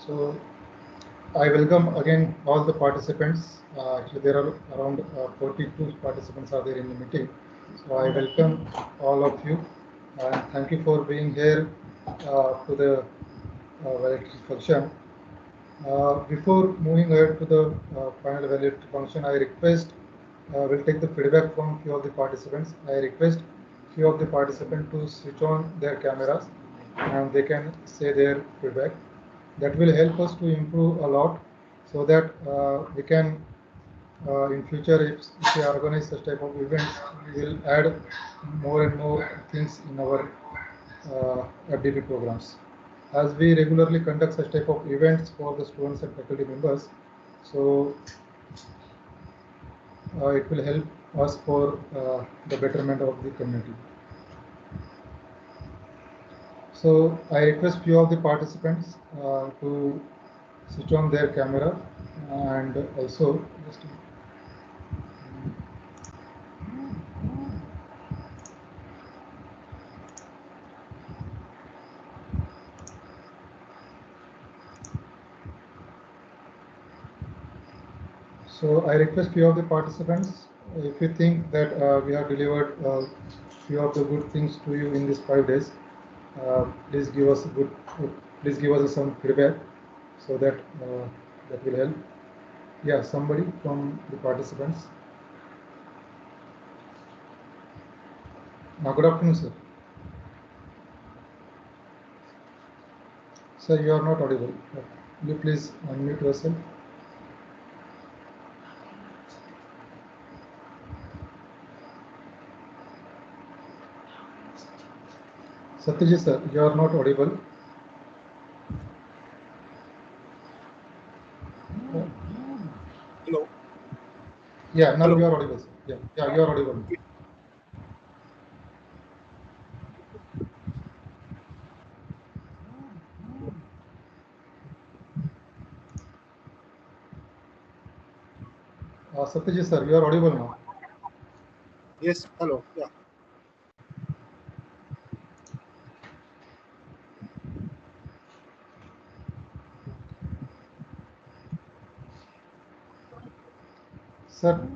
So I welcome again all the participants. Actually, there are around 42 participants are there in the meeting. So I welcome all of you and thank you for being here to the validity function. Before moving ahead to the final validity function, I request we'll take the feedback from few of the participants. I request few of the participants to switch on their cameras and they can say their feedback. That will help us to improve a lot so that we can in future if we organize such type of events, we will add more and more things in our FDP programs. As we regularly conduct such type of events for the students and faculty members, so it will help us for the betterment of the community. So I request few of the participants to switch on their camera and also just so I request few of the participants, if you think that we have delivered few of the good things to you in these 5 days, please give us please give us some feedback so that that will help. Yeah, somebody from the participants. Good afternoon, sir. Sir, you are not audible. Will you please unmute yourself? Satyajit sir, you are not audible. Hello. Yeah, now Hello. you are audible, sir. Yeah, you are audible. Satyajit sir, you are audible now. Yes, hello. Yeah. Sir,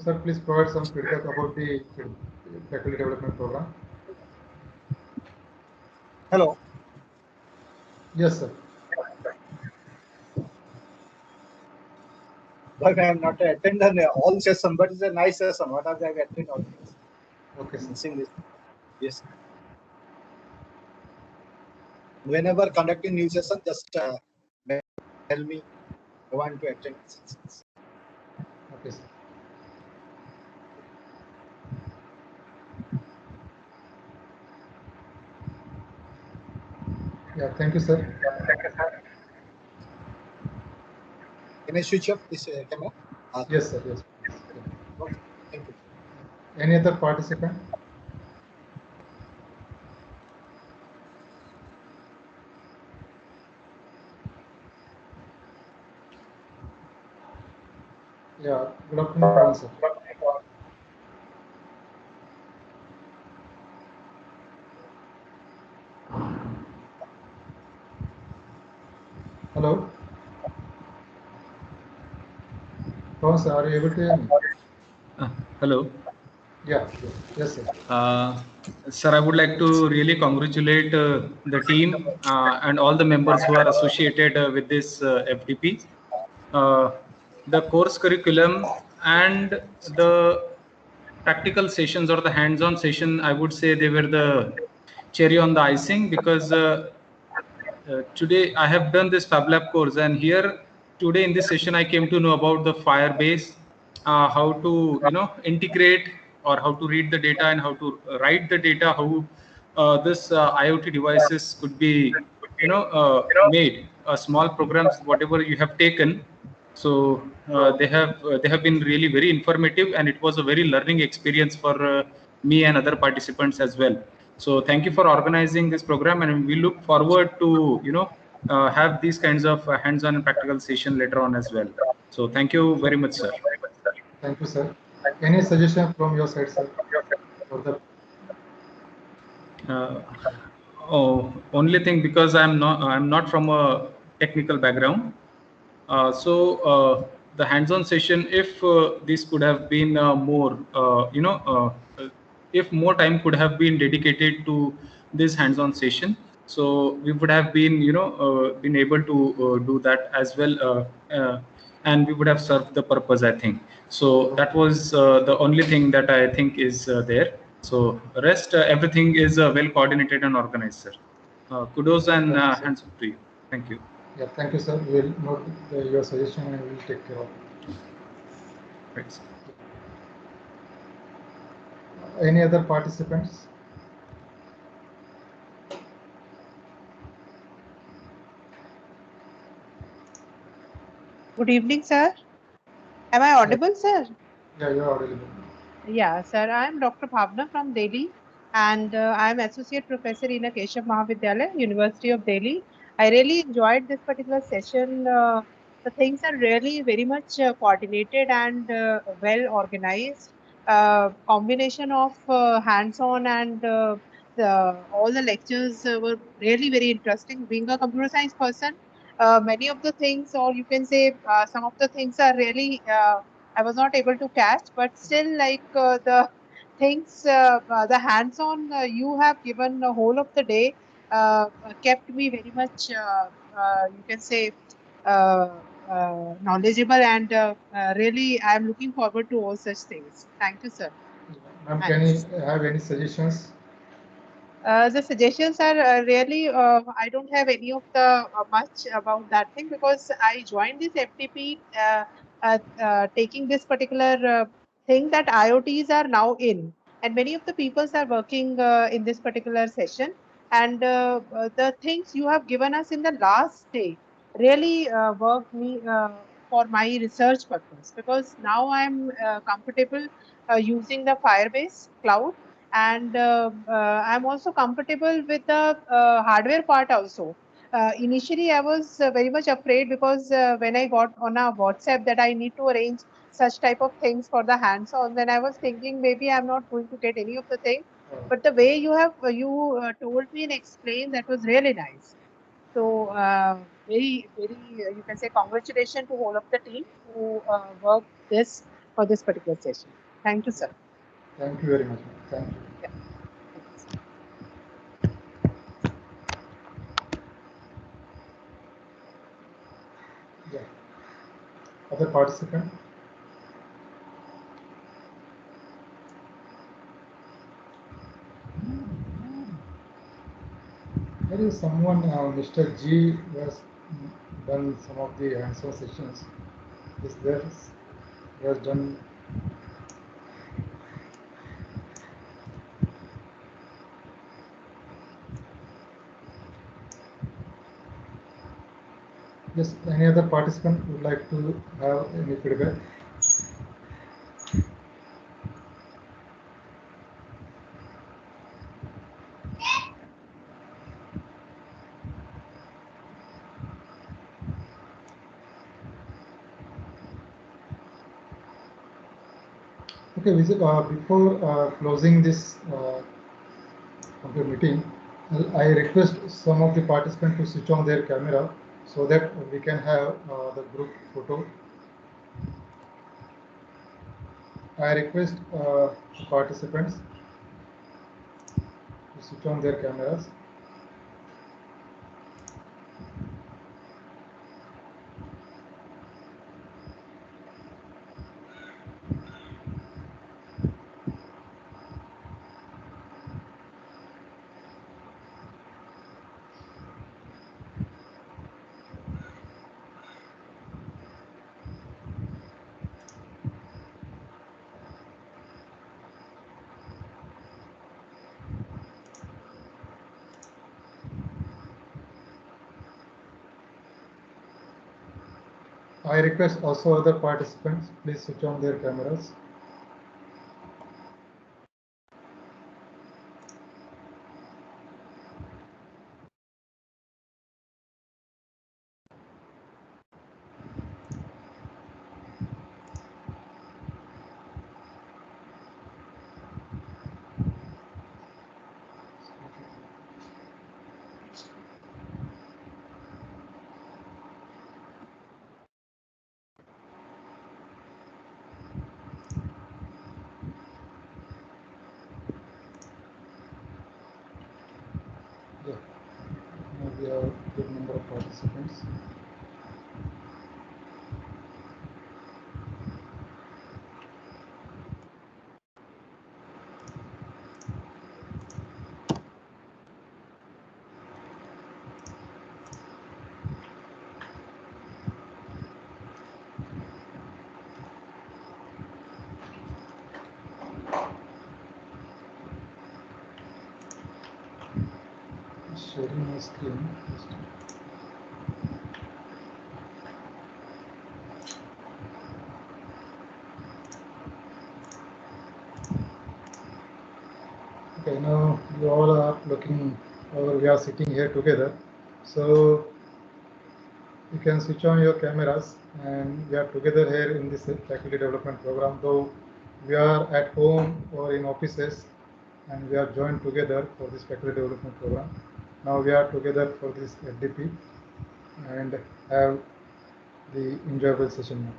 sir, please provide some feedback about the faculty development program. Hello. Yes, sir. But I am not attended all session, but it's a nice session. What have I attended all? Okay, sir. Seeing this. Yes. Whenever conducting new session, just tell me I want to attend sessions. Okay, sir. Yeah, thank you, sir. Can I switch off this camera? Yes, sir. Yes. Okay. Thank you. Any other participant? Yeah, good afternoon, Pawan, sir. Hello? Pawan, sir, are you able to hear me? Hello. Yeah, yes, sir. Sir, I would like to really congratulate the team and all the members who are associated with this FDP. The course curriculum and the practical sessions or the hands-on session, I would say they were the cherry on the icing, because today I have done this Fab Lab course, and here today in this session I came to know about the Firebase, how to integrate or how to read the data and how to write the data, how this IoT devices could be made small programs, whatever you have taken. So they have been really very informative, and it was a very learning experience for me and other participants as well. So thank you for organizing this program, and we look forward to have these kinds of hands-on and practical session later on as well. So thank you very much, sir. Thank you, sir. Any suggestion from your side, sir? For the Only thing, because I'm not from a technical background. The hands-on session, if this could have been more, if more time could have been dedicated to this hands-on session, so we would have been, been able to do that as well, and we would have served the purpose, I think. So that was the only thing that I think is there. So rest, everything is well coordinated and organized, sir. Kudos and hands up to you. Thank you. Yeah, thank you, sir. We will note your suggestion and we will take care of it. Right, sir. Any other participants? Good evening, sir. Am I audible, sir? Yeah, you are audible. Yeah, sir. I'm Dr. Bhavna from Delhi, and I'm Associate Professor in Keshav Mahavidyalaya, University of Delhi. I really enjoyed this particular session. The things are really very much coordinated and well organized. Combination of hands-on and all the lectures were really very interesting. Being a computer science person, many of the things, or you can say some of the things are really I was not able to catch, but still, like the things, the hands-on you have given the whole of the day kept me very much, you can say, knowledgeable, and really, I am looking forward to all such things. Thank you, sir. Ma'am, can you have any suggestions? The suggestions are really, I don't have any of the much about that thing, because I joined this FTP taking this particular thing that IoTs are now in, and many of the peoples are working in this particular session. And the things you have given us in the last day really worked me for my research purpose, because now I'm comfortable using the Firebase cloud, and I'm also comfortable with the hardware part also. Initially, I was very much afraid, because when I got on a WhatsApp that I need to arrange such type of things for the hands-on, then I was thinking maybe I'm not going to get any of the thing. But the way you have told me and explained, that was really nice. So very, very, you can say congratulations to all of the team who worked this for this particular session. Thank you, sir. Thank you very much, ma'am. Thank you. Yeah. Thank you, sir. Yeah. Other participant? There is someone, Mr. G, who has done some of the hands-on sessions. Is there? He has done. Yes, any other participant would like to have any feedback? Okay, before closing this computer meeting, I request some of the participants to switch on their camera so that we can have the group photo. I request participants to switch on their cameras. I request also other participants, please switch on their cameras. participants. Sharing my screen. Okay, now you all are looking, or we are sitting here together. So you can switch on your cameras, and we are together here in this faculty development program. Though we are at home or in offices, and we are joined together for this faculty development program. Now we are together for this FDP and have the enjoyable session now.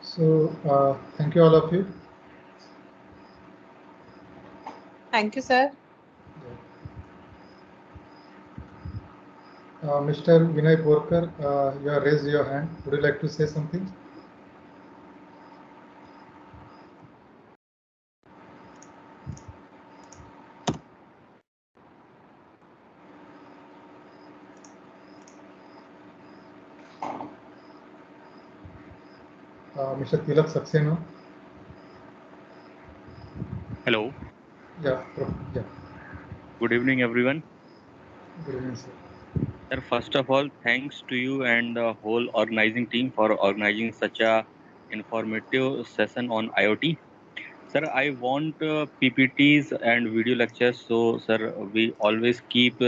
So thank you all of you. Thank you, sir. Mr. Vinay Borkar, you have raised your hand. Would you like to say something? Mr. Tilak Saxena. Hello. Yeah. Good evening, everyone. Good evening, sir. Sir, first of all, thanks to you and the whole organizing team for organizing such a informative session on IoT. Sir, I want PPTs and video lectures. So, sir, we always keep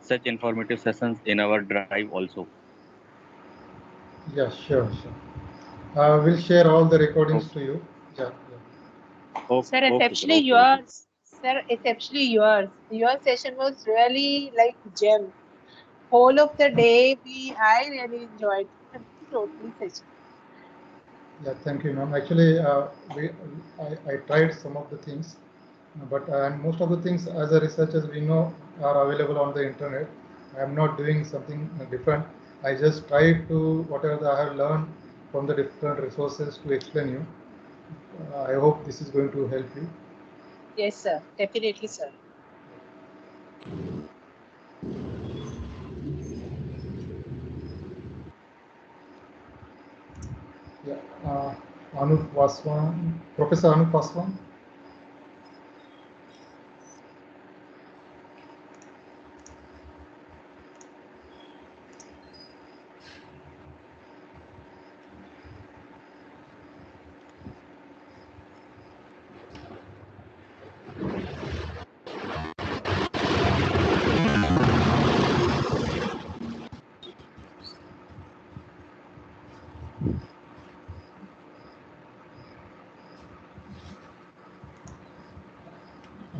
such informative sessions in our drive also. Yeah, sure. We'll share all the recordings to you. Yeah. Sir, it's actually yours. Sir, it's actually yours. Your session was really like gem. Whole of the day, I really enjoyed totally session. Yeah, thank you, ma'am. Actually, I tried some of the things, but and most of the things as a researcher we know are available on the internet. I am not doing something different. I just try to whatever I have learned from the different resources to explain you. I hope this is going to help you. Yes, sir. Definitely, sir. Yeah, Anup Vaswan, Professor Anup Vaswan.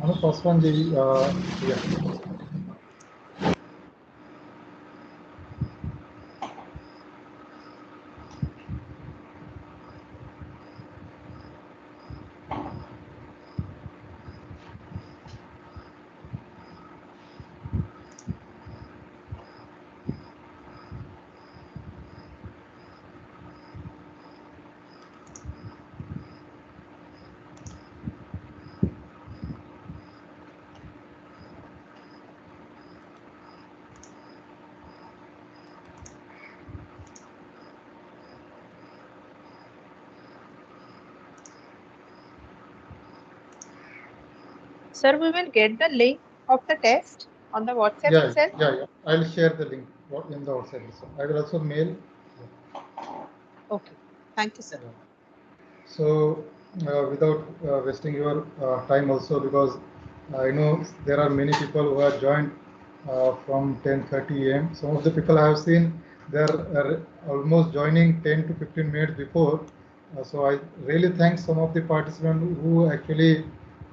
Anup Vaswan ji, yeah. Sir, we will get the link of the test on the WhatsApp itself. Yeah. I'll share the link in the WhatsApp. I will also mail. Okay. Thank you, sir. So, without wasting your time also, because I know there are many people who have joined from 10:30 a.m. Some of the people I have seen, they're almost joining 10 to 15 minutes before. So I really thank some of the participants who actually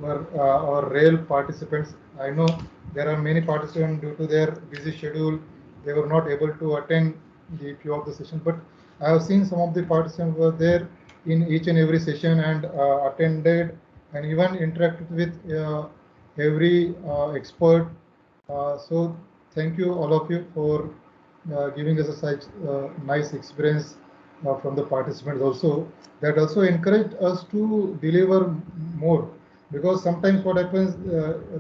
were our real participants. I know there are many participants due to their busy schedule they were not able to attend the few of the sessions, but I have seen some of the participants were there in each and every session and attended and even interacted with every expert. So thank you all of you for giving us a such nice experience from the participants also. That also encouraged us to deliver more, because sometimes what happens,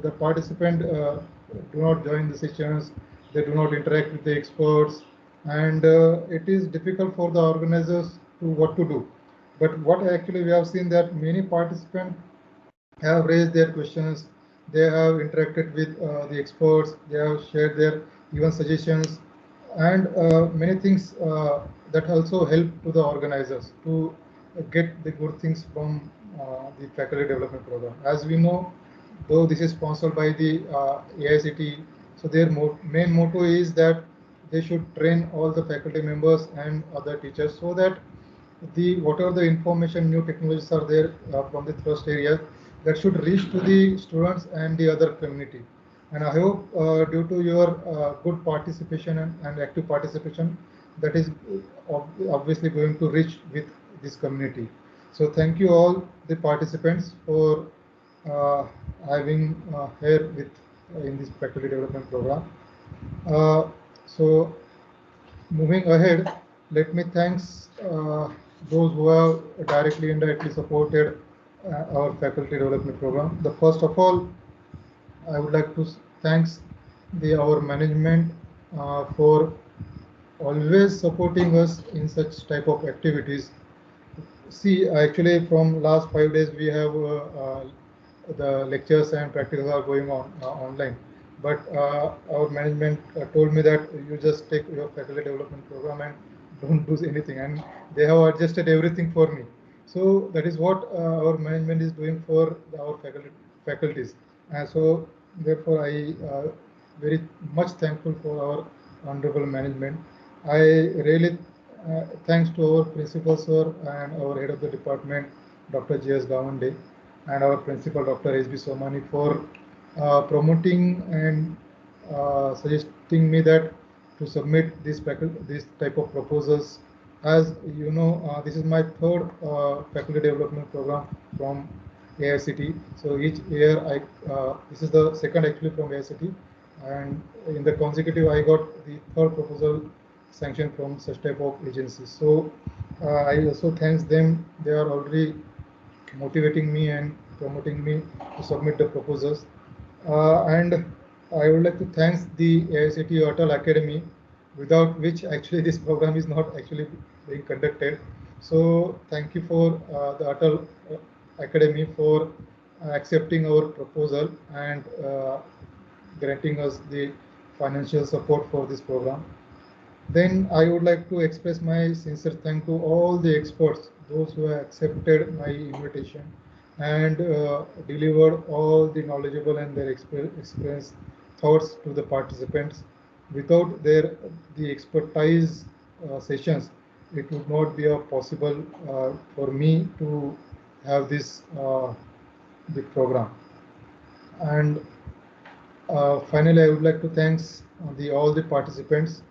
the participant do not join the sessions, they do not interact with the experts, and it is difficult for the organizers to what to do. But what actually we have seen that many participants have raised their questions, they have interacted with the experts, they have shared their even suggestions, and many things that also help to the organizers to get the good things from the faculty development program. As we know, though this is sponsored by the AICTE, so their main motto is that they should train all the faculty members and other teachers so that the whatever the information, new technologies are there from the thrust area, that should reach to the students and the other community. And I hope due to your good participation and active participation, that is obviously going to reach with this community. So thank you all the participants for having here with in this faculty development program. So moving ahead, let me thanks those who have directly and indirectly supported our faculty development program. The first of all, I would like to thanks our management for always supporting us in such type of activities. See, actually, from last 5 days we have the lectures and practicals are going on online. But our management told me that you just take your faculty development program and don't do anything, and they have adjusted everything for me. So that is what our management is doing for our faculties, and so therefore I very much thankful for our honorable management. I really thanks to our principal sir and our head of the department, Dr. J.S. Gawande, and our principal, Dr. S.B. Somani, for promoting and suggesting me that to submit this type of proposals. As you know, this is my third faculty development program from AICTE. So each year, this is the second actually from AICTE, and in the consecutive, I got the third proposal sanctioned from such type of agencies. So I also thanks them. They are already motivating me and promoting me to submit the proposals. And I would like to thank the AICTE Atal Academy, without which actually this program is not actually being conducted. So thank you for the Atal Academy for accepting our proposal and granting us the financial support for this program. Then I would like to express my sincere thanks to all the experts, those who have accepted my invitation and delivered all the knowledgeable and their experience thoughts to the participants. Without the expertise sessions, it would not be possible for me to have this big program. And finally, I would like to thanks all the participants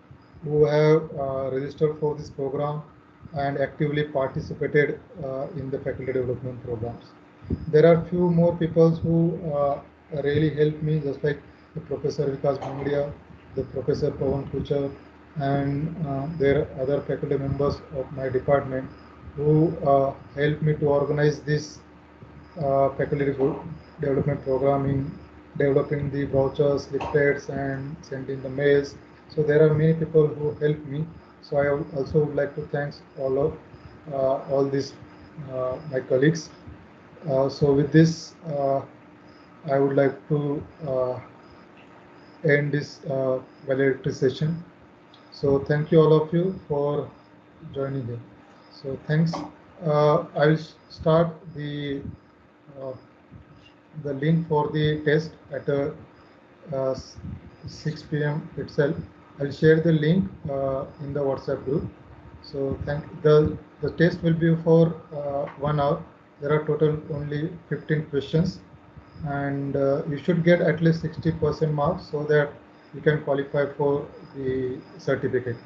who have registered for this program and actively participated in the faculty development programs. There are few more people who really helped me, just like the Professor Vikas Bhangadia, the Professor Pawan Kuchar, and there are other faculty members of my department who helped me to organize this faculty development program in developing the brochures, leaflets, and sending the mails. So there are many people who helped me. So I also would like to thank all these my colleagues. So with this, I would like to end this valedictory session. So thank you all of you for joining here. So thanks. I will start the link for the test at 6 p.m. itself. I'll share the link in the WhatsApp group. So the test will be for 1 hour. There are total only 15 questions, and you should get at least 60% marks, so that you can qualify for the certificate.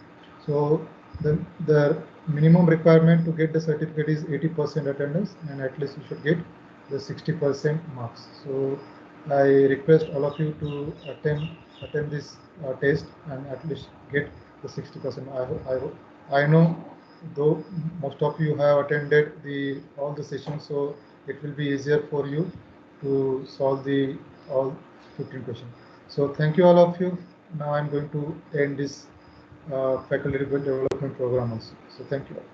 So the minimum requirement to get the certificate is 80% attendance, and at least you should get the 60% marks. So I request all of you to attend this test and at least get the 60%. I know though most of you have attended all the sessions, so it will be easier for you to solve the all 15 questions. So thank you all of you. Now I'm going to end this faculty development program also. So thank you all.